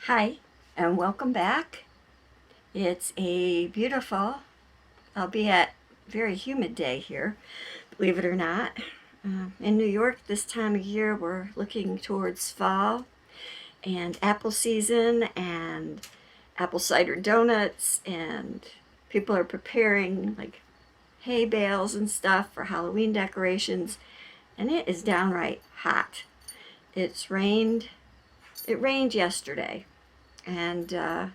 Hi, and welcome back. It's a beautiful, albeit very humid day here, believe it or not. In New York, this time of year, we're looking towards fall and apple season and apple cider donuts, and people are preparing like hay bales and stuff for Halloween decorations, and it is downright hot. It's rained. It rained yesterday, and it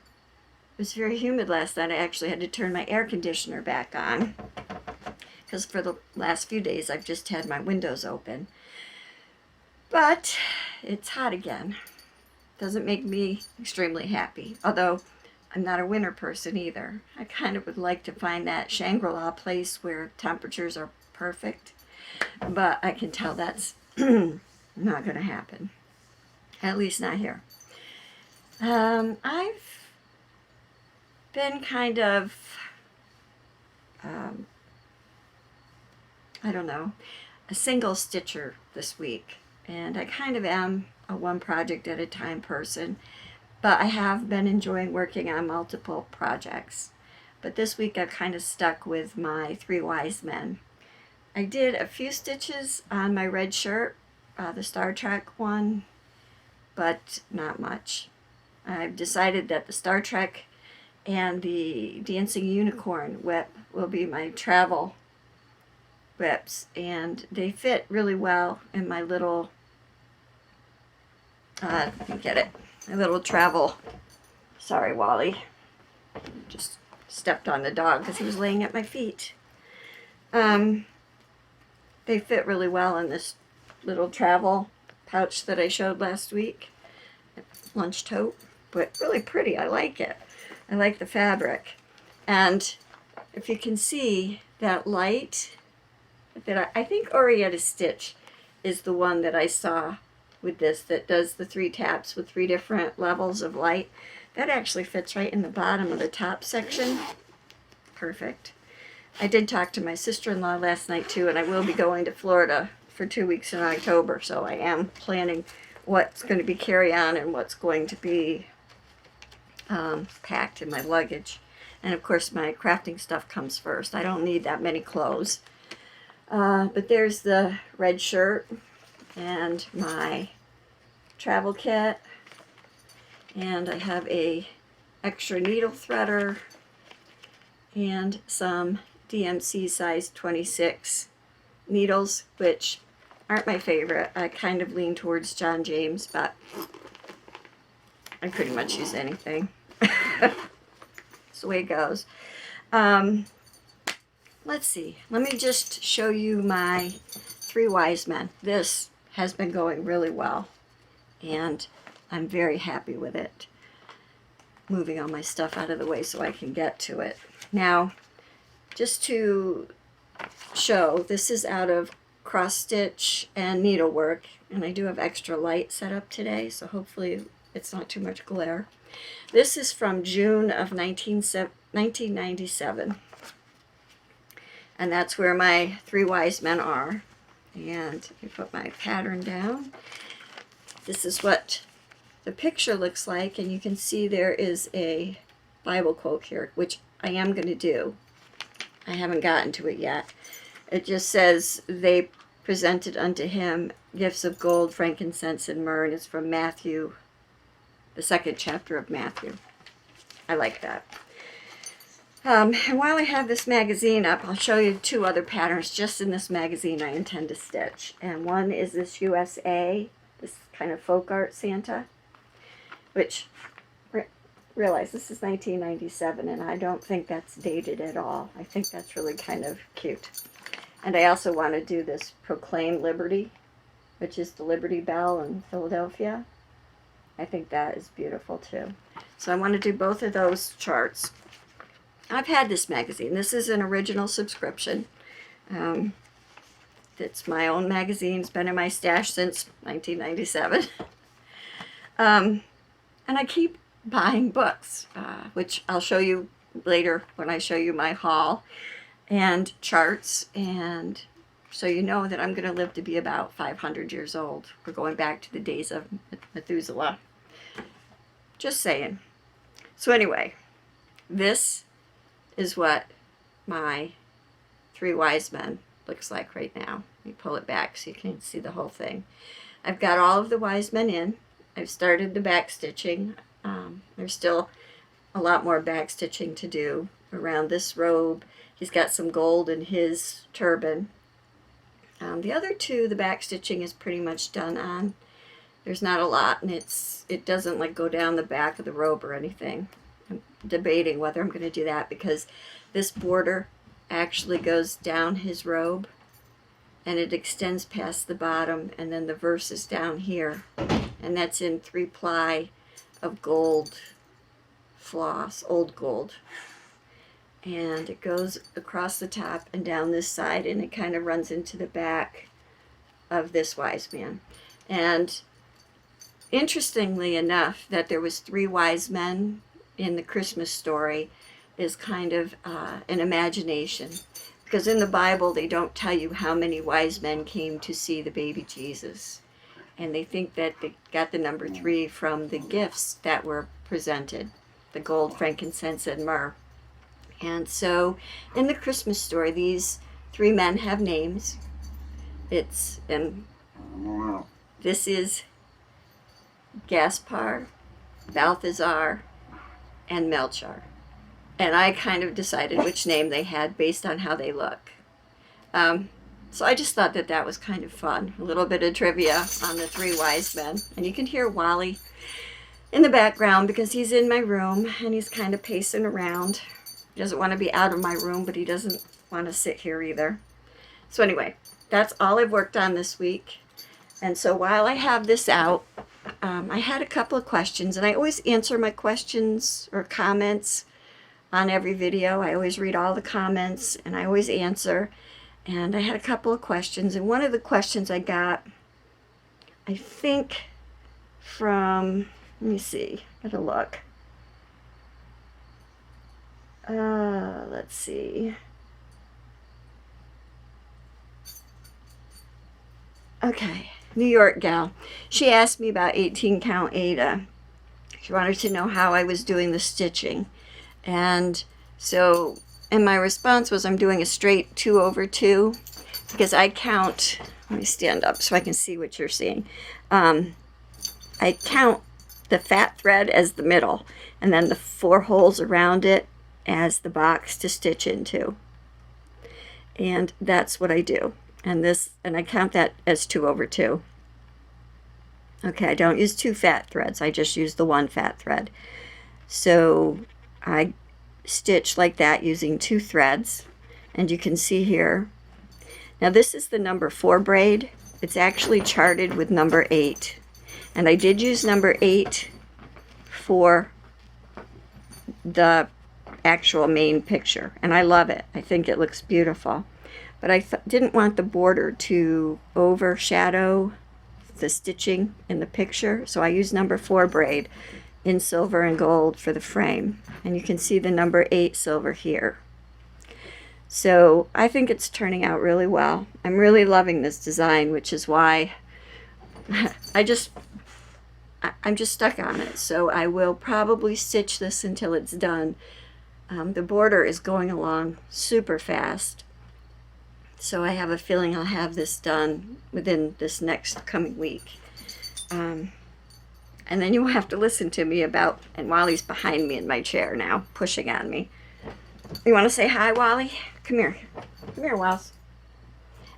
was very humid last night. I actually had to turn my air conditioner back on because for the last few days I've just had my windows open. But it's hot again. Doesn't make me extremely happy, although I'm not a winter person either. I kind of would like to find that Shangri-La place where temperatures are perfect, but I can tell that's not going to happen, at least not here. I've been kind of, I don't know, a single stitcher this week, and I kind of am a one project at a time person, but I have been enjoying working on multiple projects. But this week I kind of stuck with my Three Wise Men. I did a few stitches on my red shirt, the Star Trek one, but not much. I've decided that the Star Trek and the Dancing Unicorn WIP will be my travel WIPs, and they fit really well in my little, get it, my little travel, sorry Wally, just stepped on the dog because he was laying at my feet. They fit really well in this little travel pouch that I showed last week, lunch tote, but really pretty. I like it. I like the fabric. And if you can see that light, that I think Orietta Stitch is the one that I saw with this, that does the 3 taps with 3 different levels of light. That actually fits right in the bottom of the top section. Perfect. I did talk to my sister-in-law last night too, and I will be going to Florida for 2 weeks in October, so I am planning what's going to be carry-on and what's going to be packed in my luggage. And of course my crafting stuff comes first. I don't need that many clothes. But there's the red shirt and my travel kit, and I have a extra needle threader and some DMC size 26 needles, which aren't my favorite. I kind of lean towards John James, but I pretty much use anything. That's the way it goes. Let's see. Let me just show you my Three Wise Men. This has been going really well, and I'm very happy with it. Moving all my stuff out of the way so I can get to it. Now, just to show, this is out of cross stitch and needlework, and I do have extra light set up today, so hopefully it's not too much glare. This is from June of 1997, and that's where my Three Wise Men are. And I put my pattern down. This is what the picture looks like, and you can see there is a Bible quote here, which I am going to do. I haven't gotten to it yet. It just says, they presented unto him gifts of gold, frankincense, and myrrh, and it's from Matthew, the 2nd chapter of Matthew. I like that. And while I have this magazine up, I'll show you 2 other patterns just in this magazine I intend to stitch. And one is this USA, this kind of folk art Santa, which, realize this is 1997, and I don't think that's dated at all. I think that's really kind of cute. And I also want to do this Proclaim Liberty, which is the Liberty Bell in Philadelphia. I think that is beautiful too. So I want to do both of those charts. I've had this magazine. This is an original subscription. It's my own magazine. It's been in my stash since 1997. And I keep buying books, which I'll show you later when I show you my haul, and charts, and so you know that I'm going to live to be about 500 years old. We're going back to the days of Methuselah. Just saying. So anyway, this is what my three wise men looks like right now. Let me pull it back so you can see the whole thing. I've got all of the wise men in. I've started the back stitching. There's still a lot more back stitching to do around this robe. He's got some gold in his turban. The other two, the back stitching is pretty much done on. There's not a lot, and it doesn't like go down the back of the robe or anything. I'm debating whether I'm going to do that because this border actually goes down his robe and it extends past the bottom, and then the verse is down here, and that's in 3-ply of gold floss, old gold, and it goes across the top and down this side, and it kind of runs into the back of this wise man. And interestingly enough, that there was 3 wise men in the Christmas story is kind of an imagination, because in the Bible they don't tell you how many wise men came to see the baby Jesus, and they think that they got the number 3 from the gifts that were presented, the gold, frankincense, and myrrh. And so in the Christmas story, these 3 men have names. This is Gaspar, Balthazar, and Melchior. And I kind of decided which name they had based on how they look. So I just thought that that was kind of fun. A little bit of trivia on the 3 wise men. And you can hear Wally in the background because he's in my room and he's kind of pacing around. He doesn't want to be out of my room, but he doesn't want to sit here either. So anyway, that's all I've worked on this week. And so while I have this out, I had a couple of questions, and I always answer my questions or comments on every video. I always read all the comments and I always answer. And I had a couple of questions, and one of the questions I got, I think from, let me see, gotta look. Let's see. Okay, New York gal. She asked me about 18 count Ada. She wanted to know how I was doing the stitching. And so, and my response was I'm doing a straight 2/2 because I count, let me stand up so I can see what you're seeing. I count the fat thread as the middle, and then the 4 holes around it as the box to stitch into. And that's what I do. And I count that as 2/2. Okay, I don't use 2 fat threads. I just use the 1 fat thread. So I stitch like that using 2 threads. And you can see here. Now this is the number 4 braid. It's actually charted with number 8. And I did use number 8 for the actual main picture. And I love it. I think it looks beautiful. But I didn't want the border to overshadow the stitching in the picture, so I used number 4 braid in silver and gold for the frame. And you can see the number 8 silver here. So I think it's turning out really well. I'm really loving this design, which is why I'm just stuck on it. So I will probably stitch this until it's done. The border is going along super fast. So I have a feeling I'll have this done within this next coming week. And then you will have to listen to me about, and Wally's behind me in my chair now, pushing on me. You want to say hi, Wally? Come here. Come here, Walls.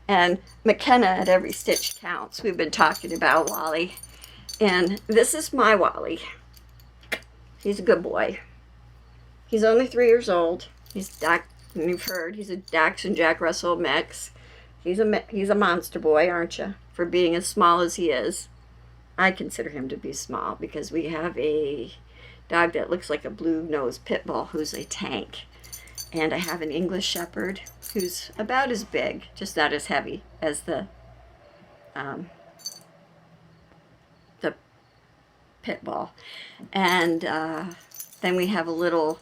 And McKenna at Every Stitch Counts. We've been talking about Wally. And this is my Wally. He's a good boy. He's only 3 years old. He's you've heard, he's a Dax and Jack Russell mix. He's a monster boy, aren't you? For being as small as he is. I consider him to be small because we have a dog that looks like a blue-nosed pit bull who's a tank. And I have an English Shepherd who's about as big, just not as heavy as the pit bull. And then we have a little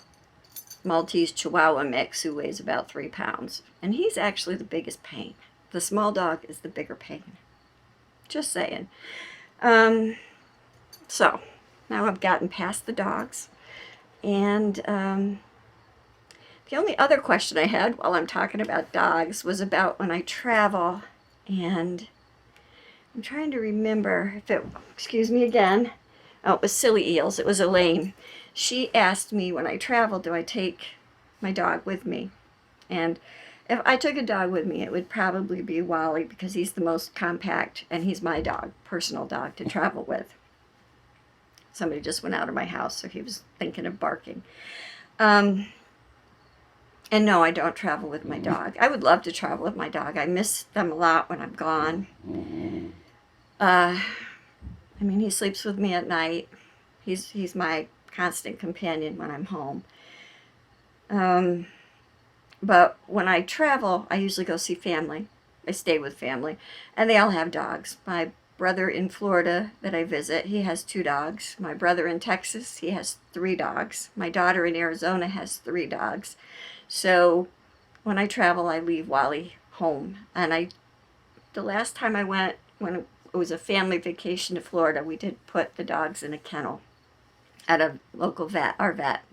Maltese Chihuahua mix who weighs about 3 pounds. And he's actually the biggest pain. The small dog is the bigger pain. Just saying. So, now I've gotten past the dogs. And the only other question I had while I'm talking about dogs was about when I travel, and I'm trying to remember if it, excuse me again, oh, it was Silly Eels. It was Elaine. She asked me when I travel, do I take my dog with me? And if I took a dog with me, it would probably be Wally, because he's the most compact and he's my dog, personal dog to travel with. Somebody just went out of my house, so he was thinking of barking. And no, I don't travel with my dog. I would love to travel with my dog. I miss them a lot when I'm gone. I mean, he sleeps with me at night. He's my constant companion when I'm home. But when I travel, I usually go see family. I stay with family, and they all have dogs. My brother in Florida that I visit, he has 2 dogs. My brother in Texas, he has 3 dogs. My daughter in Arizona has 3 dogs. So when I travel, I leave Wally home. And the last time I went, when it was a family vacation to Florida, we did put the dogs in a kennel at a local vet. Our vet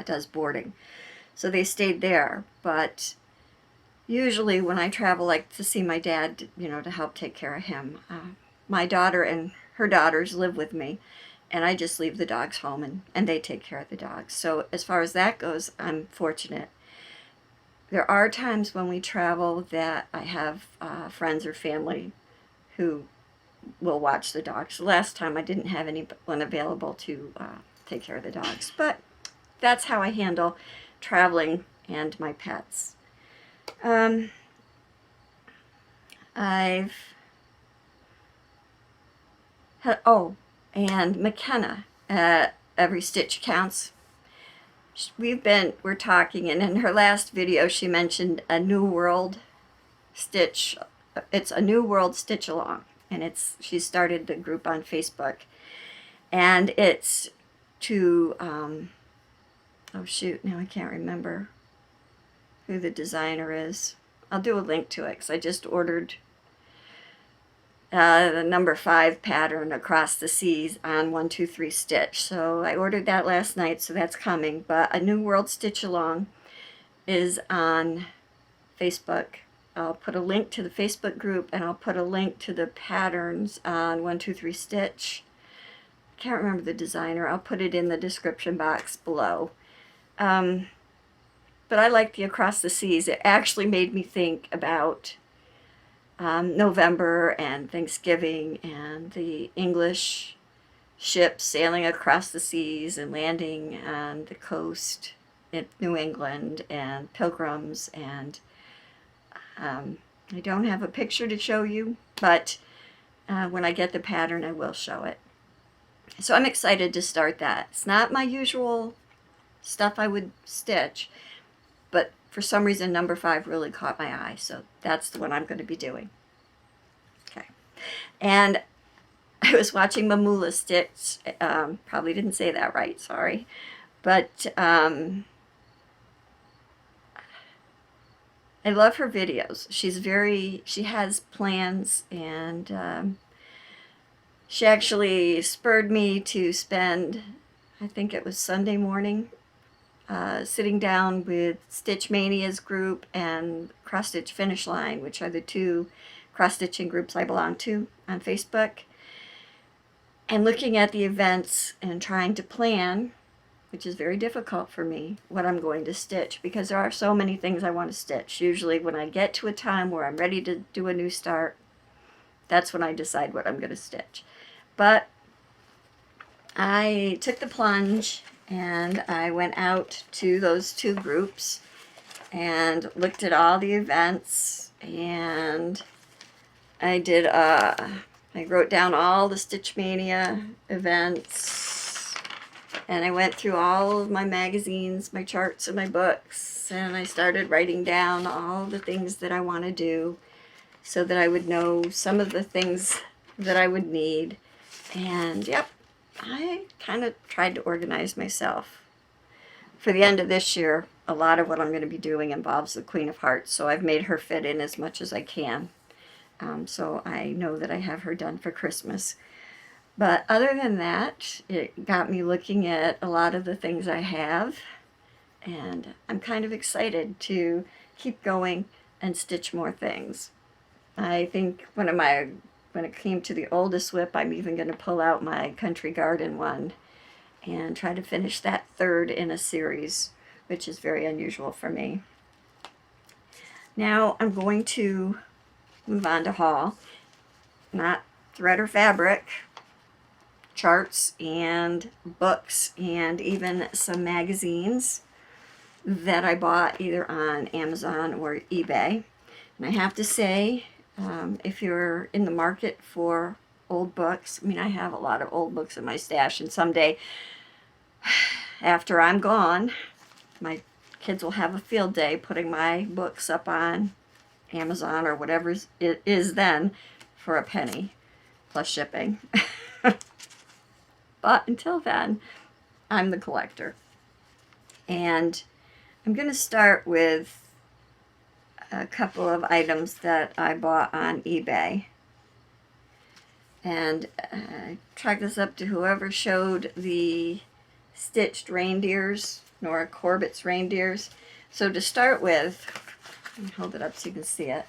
does boarding. So they stayed there. But usually when I travel, like to see my dad, to help take care of him, my daughter and her daughters live with me, and I just leave the dogs home, and they take care of the dogs. So as far as that goes, I'm fortunate. There are times when we travel that I have friends or family who will watch the dogs. The last time I didn't have anyone available to take care of the dogs. But that's how I handle traveling and my pets. And McKenna at Every Stitch Counts. We're talking, and in her last video she mentioned a New World Stitch. It's a New World Stitch Along, and she started the group on Facebook, and it's to oh shoot, now I can't remember who the designer is. I'll do a link to it because I just ordered the number 5 pattern Across the Seas on 123 Stitch. So I ordered that last night, so that's coming. But a New World Stitch Along is on Facebook. I'll put a link to the Facebook group, and I'll put a link to the patterns on 123 Stitch. I can't remember the designer. I'll put it in the description box below. But I like the Across the Seas. It actually made me think about November and Thanksgiving and the English ships sailing across the seas and landing on the coast in New England, and pilgrims. And I don't have a picture to show you, but when I get the pattern, I will show it. So I'm excited to start that. It's not my usual stuff I would stitch, but for some reason number 5 really caught my eye, so that's the one I'm going to be doing. Okay. And I was watching Mamula stitch, probably didn't say that right, sorry, but I love her videos. She has plans, and she actually spurred me to spend, I think it was Sunday morning, sitting down with Stitch Mania's group and Cross Stitch Finish Line, which are the 2 cross-stitching groups I belong to on Facebook, and looking at the events and trying to plan, which is very difficult for me, what I'm going to stitch, because there are so many things I want to stitch. Usually when I get to a time where I'm ready to do a new start, that's when I decide what I'm going to stitch. But I took the plunge, and I went out to those 2 groups and looked at all the events, and I wrote down all the Stitch Mania events, and I went through all of my magazines, my charts, and my books, and I started writing down all the things that I want to do so that I would know some of the things that I would need. And yep, I kind of tried to organize myself. For the end of this year, a lot of what I'm going to be doing involves the Queen of Hearts, so I've made her fit in as much as I can. So I know that I have her done for Christmas. But other than that, it got me looking at a lot of the things I have, and I'm kind of excited to keep going and stitch more things. I think when it came to the oldest WIP, I'm even going to pull out my country garden one and try to finish that third in a series, which is very unusual for me. Now I'm going to move on to haul, not thread or fabric, charts and books and even some magazines that I bought either on Amazon or eBay. And I have to say, if you're in the market for old books, I mean, I have a lot of old books in my stash, and someday after I'm gone, my kids will have a field day putting my books up on Amazon or whatever it is then for a penny plus shipping. But until then, I'm the collector. And I'm going to start with a couple of items that I bought on eBay. And I tracked this up to whoever showed the stitched reindeers, Nora Corbett's reindeers. So to start with, let me hold it up so you can see it.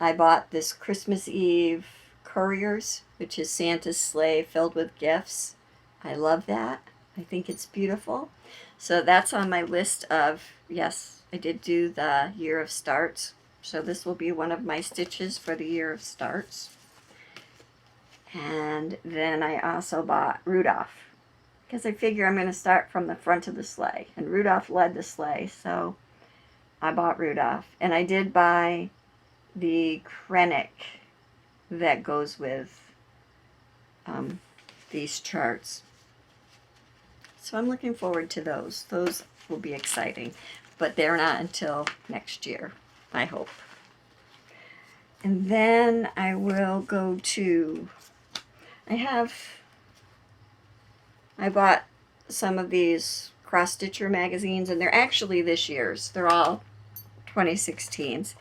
I bought this Christmas Eve couriers, which is Santa's sleigh filled with gifts. I love that. I think it's beautiful. So that's on my list of, yes, I did do the year of starts. So this will be one of my stitches for the year of starts. And then I also bought Rudolph, because I figure I'm going to start from the front of the sleigh. And Rudolph led the sleigh, so I bought Rudolph. And I did buy the Krennic that goes with these charts. So I'm looking forward to those. Those will be exciting, but they're not until next year, I hope. And then I will go to, I bought some of these cross stitcher magazines, and they're actually this year's. They're all 2016s.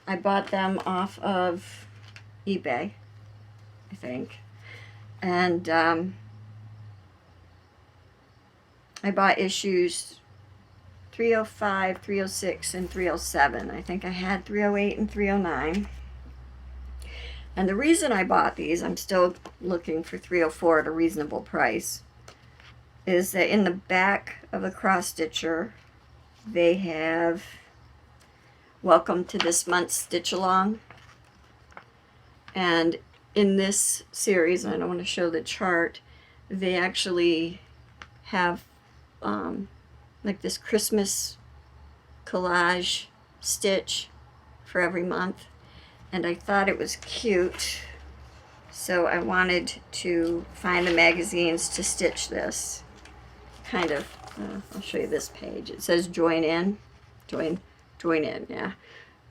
I bought them off of eBay, I think. And I bought issues 305, 306, and 307. I think I had 308 and 309. And the reason I bought these, I'm still looking for 304 at a reasonable price, is that in the back of the cross stitcher, they have welcome to this month's stitch along. And in this series, and I don't want to show the chart, they actually have like this Christmas collage stitch for every month, and I thought it was cute, so I wanted to find the magazines to stitch this kind of. I'll show you this page. It says join in, join in, yeah.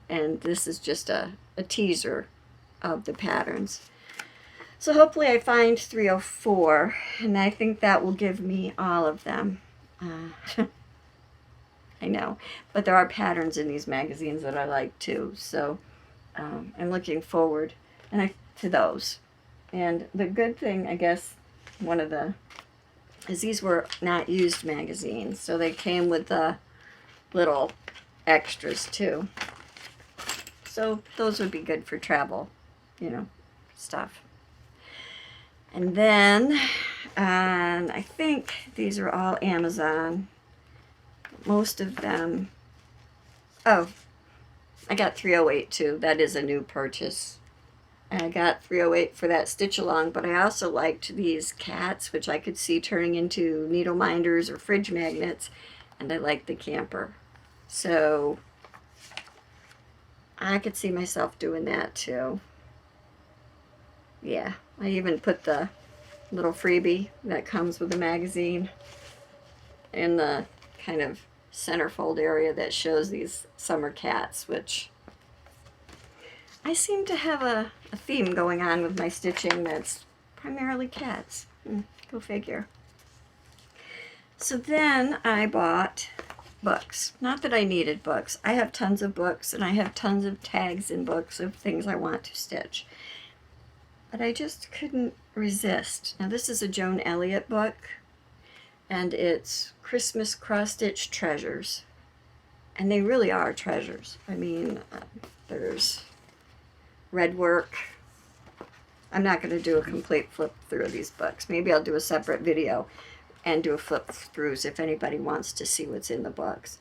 And this is just a teaser of the patterns. So hopefully I find 304, and I think that will give me all of them. I know, but there are patterns in these magazines that I like too, so I'm looking forward to those. And the good thing, I guess, is these were not used magazines, so they came with the little extras too. So those would be good for travel, stuff. And then, I think these are all Amazon. Most of them, oh, I got 308 too. That is a new purchase. And I got 308 for that stitch along, but I also liked these cats, which I could see turning into needle minders or fridge magnets, and I liked the camper. So I could see myself doing that too. Yeah, I even put the little freebie that comes with the magazine in the kind of centerfold area that shows these summer cats, which I seem to have a theme going on with my stitching that's primarily cats. Go figure. So then I bought books. Not that I needed books. I have tons of books, and I have tons of tags in books of things I want to stitch. but I just couldn't resist. Now this is a Joan Elliott book, and it's Christmas cross-stitch treasures. And they really are treasures. I mean, there's red work. I'm not going to do a complete flip through of these books. Maybe I'll do a separate video and do a flip throughs if anybody wants to see what's in the books.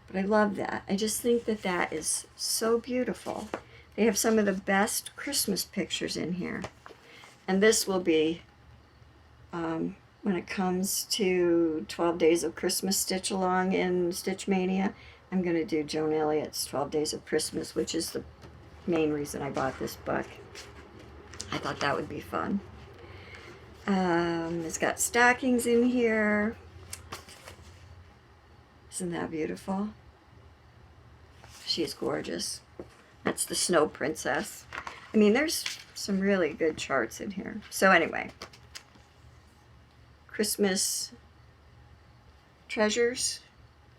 But I love that. I just think that that is so beautiful. They have some of the best Christmas pictures in here. And this will be, when it comes to 12 Days of Christmas Stitch Along in Stitch Mania, I'm going to do Joan Elliott's 12 Days of Christmas, which is the main reason I bought this book. I thought that would be fun. It's got stockings in here. Isn't that beautiful? She's gorgeous. That's the Snow Princess. I mean, there's some really good charts in here. So anyway, Christmas treasures.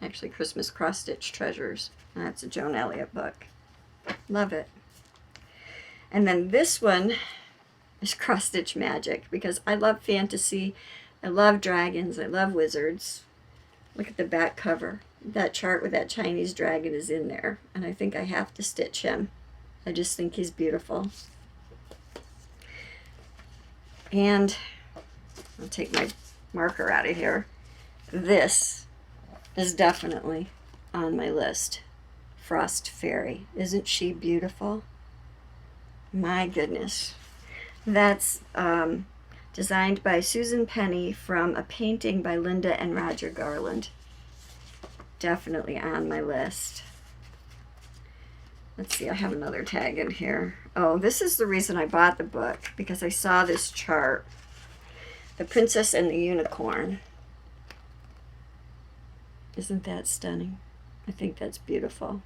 Actually, Christmas cross-stitch treasures. That's a Joan Elliott book. Love it. And then this one is cross-stitch magic, because I love fantasy. I love dragons. I love wizards. Look at the back cover. That chart with that Chinese dragon is in there, and I think I have to stitch him. I just think he's beautiful. And I'll take my marker out of here. This is definitely on my list. Frost Fairy. Isn't she beautiful? My goodness. That's designed by Susan Penny from a painting by Linda and Roger Garland. Definitely on my list. Let's see, I have another tag in here. Oh, this is the reason I bought the book, because I saw this chart. The Princess and the Unicorn. Isn't that stunning? I think that's beautiful.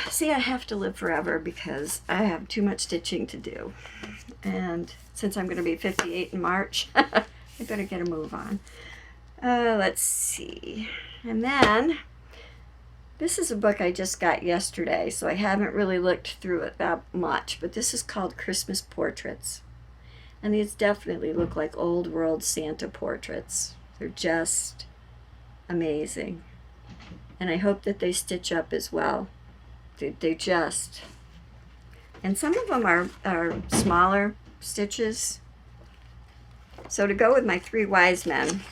See, I have to live forever because I have too much stitching to do. And since I'm going to be 58 in March, I better get a move on. Let's see. And then, this is a book I just got yesterday, so I haven't really looked through it that much. But this is called Christmas Portraits. And these definitely look like old world Santa portraits. They're just amazing. And I hope that they stitch up as well. They just, and some of them are smaller stitches. So to go with my 3 wise men,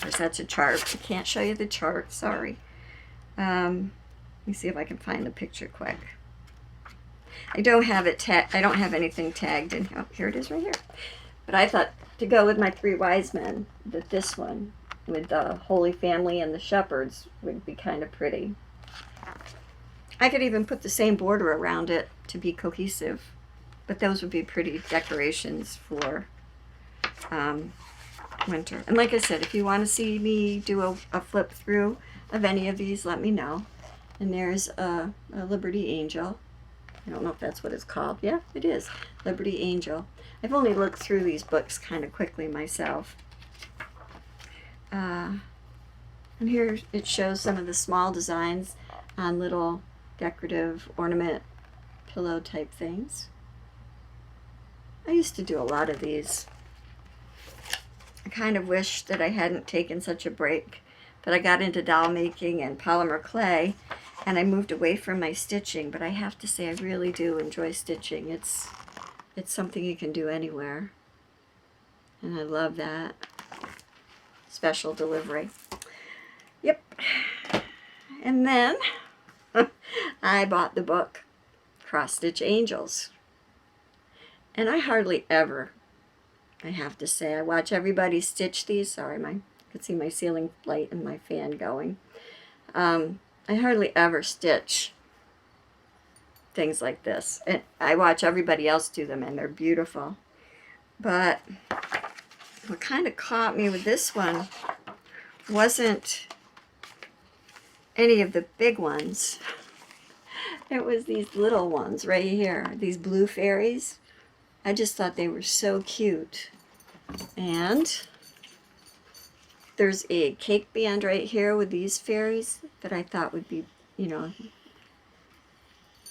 there's such a chart. I can't show you the chart, sorry. Let me see if I can find the picture quick. I don't have it I don't have anything tagged in here. Oh, here it is right here. But I thought to go with my 3 wise men, that this one with the Holy Family and the shepherds would be kind of pretty. I could even put the same border around it to be cohesive, but those would be pretty decorations for winter. And like I said, if you want to see me do a flip through of any of these, let me know. And there's a Liberty Angel. I don't know if that's what it's called. Yeah, it is. Liberty Angel. I've only looked through these books kind of quickly myself. And here it shows some of the small designs on little decorative ornament pillow type things. I used to do a lot of these. I kind of wish that I hadn't taken such a break, but I got into doll making and polymer clay, and I moved away from my stitching. But I have to say, I really do enjoy stitching. It's something you can do anywhere, and I love that. Special delivery. Yep. And then I bought the book Cross Stitch Angels, and I hardly ever, I have to say, I watch everybody stitch these. Sorry, you can see my ceiling light and my fan going. I hardly ever stitch things like this, and I watch everybody else do them, and they're beautiful. But what kind of caught me with this one wasn't any of the big ones. It was these little ones right here, these blue fairies. I just thought they were so cute. And there's a cake band right here with these fairies that I thought would be, you know,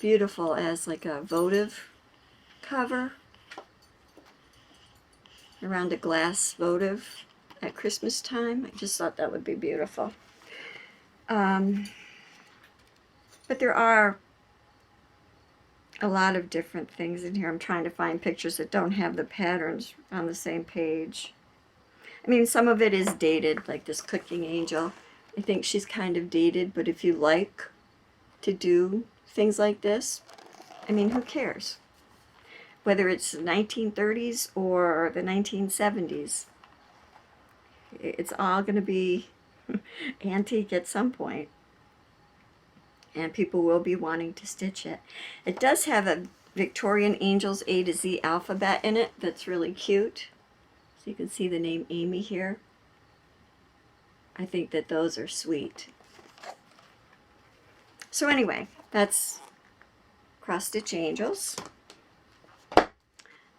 beautiful as like a votive cover around a glass votive at Christmas time. I just thought that would be beautiful. But there are a lot of different things in here. I'm trying to find pictures that don't have the patterns on the same page. I mean, some of it is dated, like this cooking angel. I think she's kind of dated, but if you like to do things like this, I mean, who cares? Whether it's the 1930s or the 1970s, it's all going to be antique at some point. And people will be wanting to stitch it. It does have a Victorian Angels A to Z alphabet in it that's really cute. So you can see the name Amy here. I think that those are sweet. So anyway, that's Cross Stitch Angels.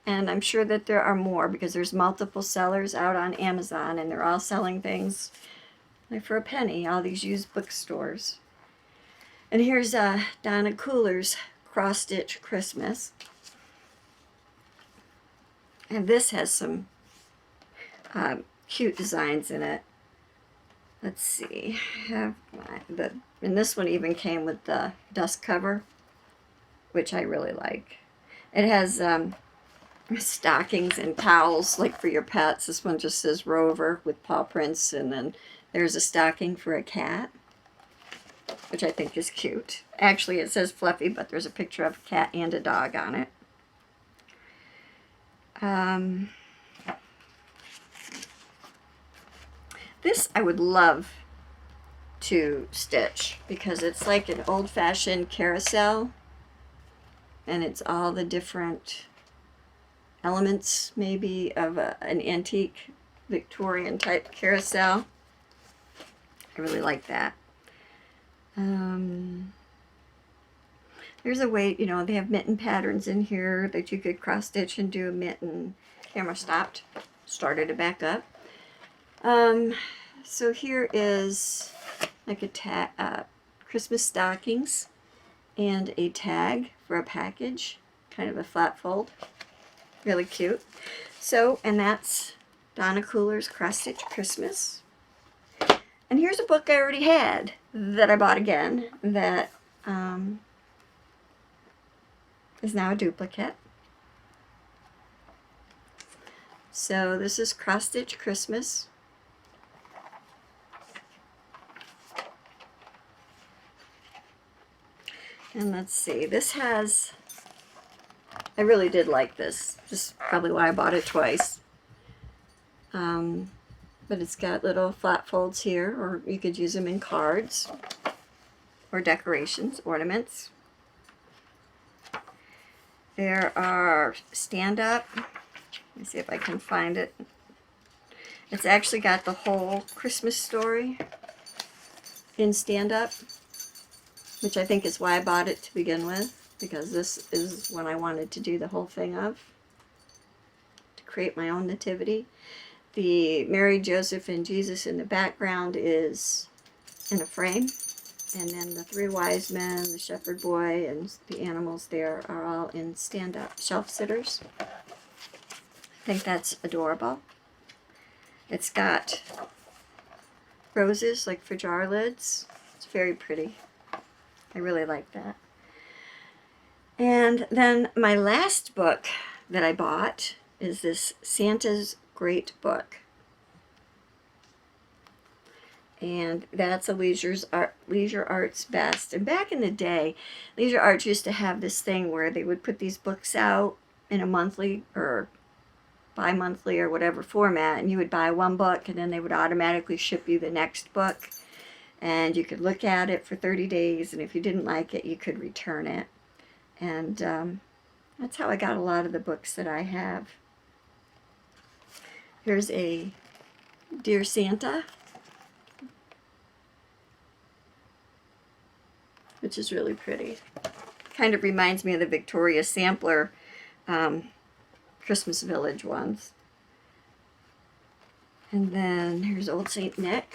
And I'm sure that there are more because there's multiple sellers out on Amazon and they're all selling things like for a penny, all these used bookstores. And here's Donna Cooler's Cross Stitch Christmas. And this has some cute designs in it. Let's see, and this one even came with the dust cover, which I really like. It has stockings and towels like for your pets. This one just says Rover with paw prints, and then there's a stocking for a cat, which I think is cute. Actually, it says Fluffy, but there's a picture of a cat and a dog on it. This I would love to stitch because it's like an old-fashioned carousel, and it's all the different elements maybe of an antique Victorian type carousel. I really like that. There's a way, you know, they have mitten patterns in here that you could cross stitch and do a mitten. Camera stopped, started it back up. So here is like a tag, Christmas stockings and a tag for a package, kind of a flat fold. Really cute. So, and that's Donna Cooler's Cross Stitch Christmas. And here's a book I already had that I bought again that is now a duplicate. So this is Cross Stitch Christmas. And let's see, this has, I really did like this. This is probably why I bought it twice. But it's got little flat folds here, or you could use them in cards or decorations, ornaments. There are stand-up. Let me see if I can find it. It's actually got the whole Christmas story in stand-up, which I think is why I bought it to begin with, because this is one I wanted to do the whole thing of, to create my own nativity. The Mary, Joseph, and Jesus in the background is in a frame, and then the three wise men, the shepherd boy, and the animals there are all in stand-up shelf sitters. I think that's adorable. It's got roses like for jar lids. It's very pretty. I really like that. And then my last book that I bought is this Santa's Great Book. And that's a Leisure Arts Best. And back in the day, Leisure Arts used to have this thing where they would put these books out in a monthly or bi-monthly or whatever format, and you would buy one book and then they would automatically ship you the next book. And you could look at it for 30 days, and if you didn't like it, you could return it. And that's how I got a lot of the books that I have. Here's a Dear Santa, which is really pretty. Kind of reminds me of the Victoria Sampler Christmas Village ones. And then here's Old Saint Nick.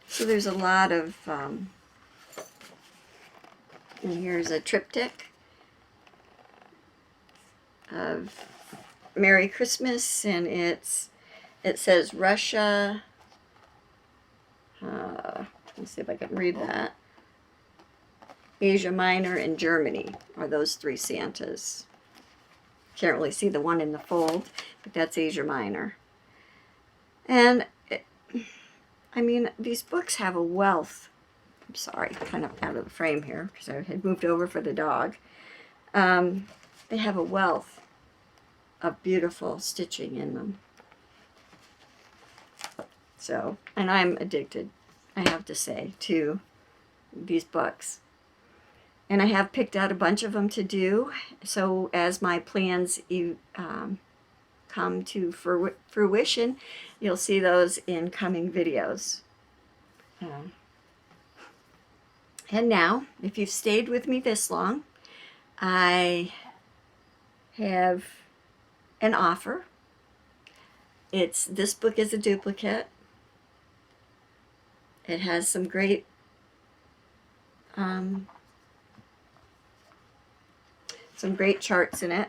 So there's a lot of And here's a triptych of Merry Christmas, and it says Russia. Let's see if I can read that. Asia Minor and Germany are those three Santas. Can't really see the one in the fold, but that's Asia Minor. And I mean, these books have a wealth. I'm sorry, kind of out of the frame here because I had moved over for the dog. They have a wealth of beautiful stitching in them. So, and I'm addicted, I have to say, to these books. And I have picked out a bunch of them to do. So as my plans come to fruition, you'll see those in coming videos. And now, if you've stayed with me this long, I have an offer. This book is a duplicate. It has some great charts in it.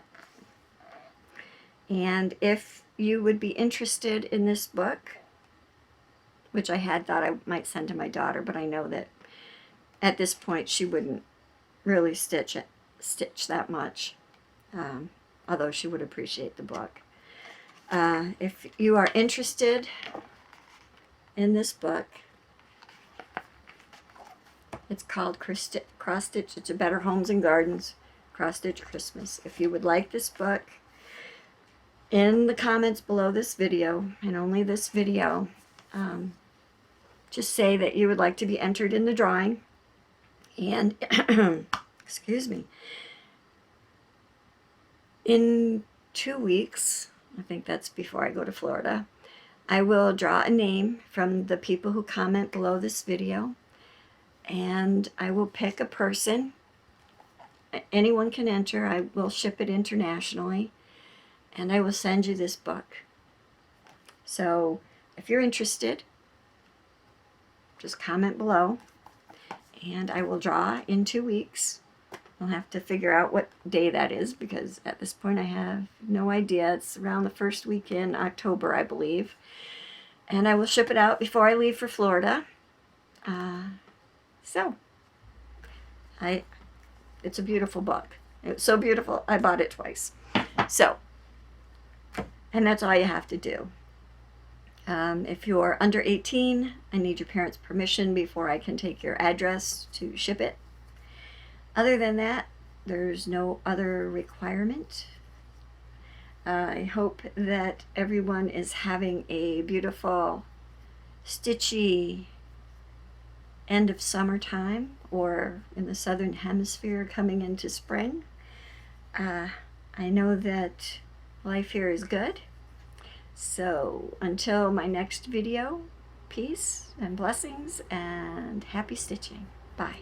And if you would be interested in this book, which I had thought I might send to my daughter, but I know that at this point she wouldn't really stitch that much, although she would appreciate the book. If you are interested in this book, it's called Cross Stitch. It's a Better Homes and Gardens Cross Stitch Christmas. If you would like this book, in the comments below this video, and only this video, just say that you would like to be entered in the drawing. And excuse me, in 2 weeks, I think that's before I go to Florida, I will draw a name from the people who comment below this video, and I will pick a person. Anyone can enter. I will ship it internationally, and I will send you this book. So if you're interested, just comment below, and I will draw in 2 weeks. I'll have to figure out what day that is, because at this point I have no idea. It's around the first week in October, I believe. And I will ship it out before I leave for Florida. It's a beautiful book. It was so beautiful, I bought it twice. So, and that's all you have to do. If you're under 18, I need your parents' permission before I can take your address to ship it. Other than that, there's no other requirement. I hope that everyone is having a beautiful, stitchy end of summertime, or in the southern hemisphere coming into spring. I know that life here is good. So until my next video, peace and blessings and happy stitching. Bye.